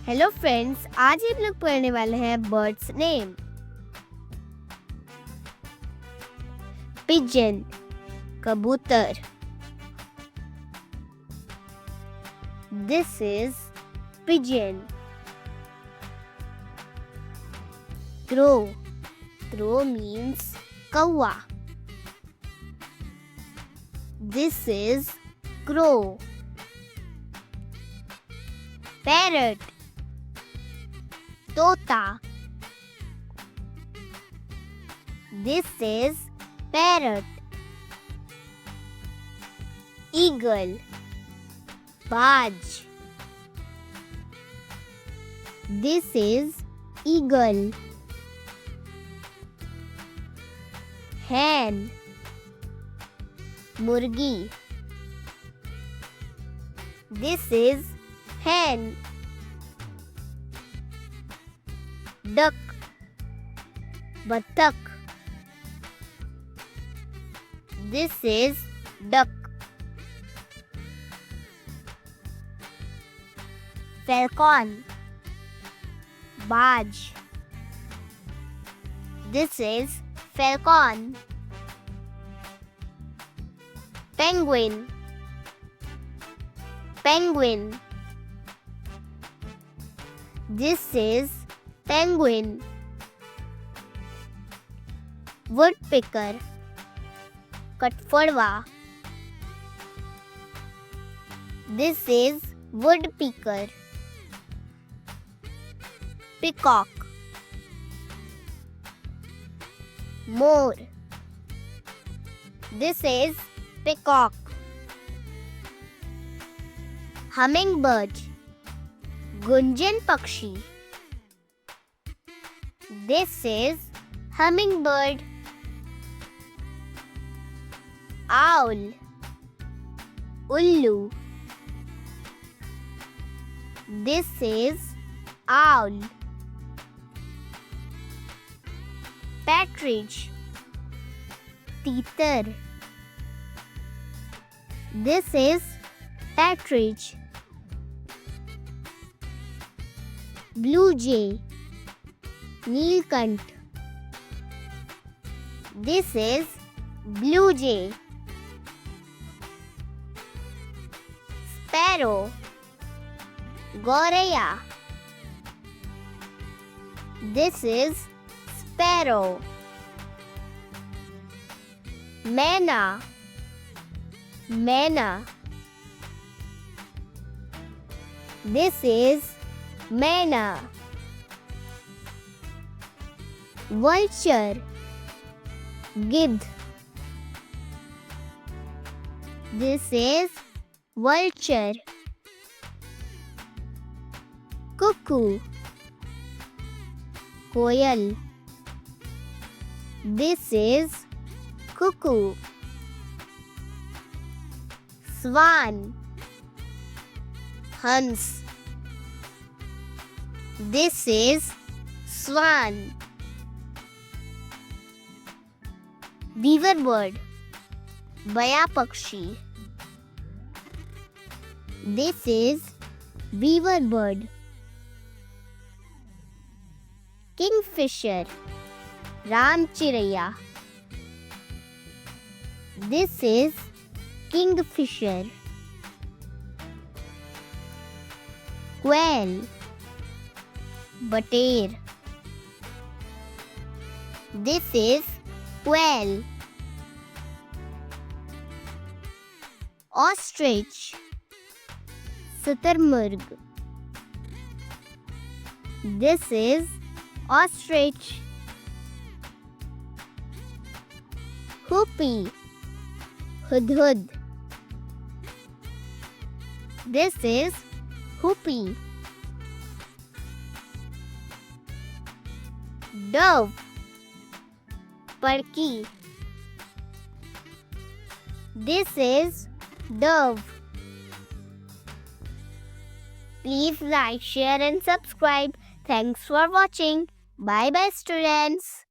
Hello friends, आज हम लोग पढ़ने वाले हैं बर्ड्स नेम। पिजन कबूतर। This is pigeon. Crow, crow means कौवा। This is crow. पैरट तोता। This is parrot. Eagle बाज। This is eagle. Hen मुर्गी। This is hen. Duck बत्तख। This is duck. Falcon बाज। This is falcon. Penguin, penguin. This is penguin. Woodpecker कठफोड़वा। This is woodpecker. Peacock more. This is peacock. Hummingbird Gunjan पक्षी। This is hummingbird. Owl उल्लू। This is owl. Partridge तीतर। This is partridge. Blue jay Neelkanth. This is blue jay. Sparrow गौरैया। This is sparrow. मैना मैना। This is मैना। Vulture गिद्ध। This is vulture. Cuckoo coil. This is cuckoo. Swan हंस। This is swan. Beaver bird बया पक्षी। This is beaver bird. Kingfisher Ram चिड़ैया। This is kingfisher. Quail बटेर। This is quail. Ostrich शुतुरमुर्ग। This is ostrich. Hoopie hudhud। This is hoopie. Dove पड़की। This is dove. Please like, share and subscribe. Thanks for watching. Bye bye students.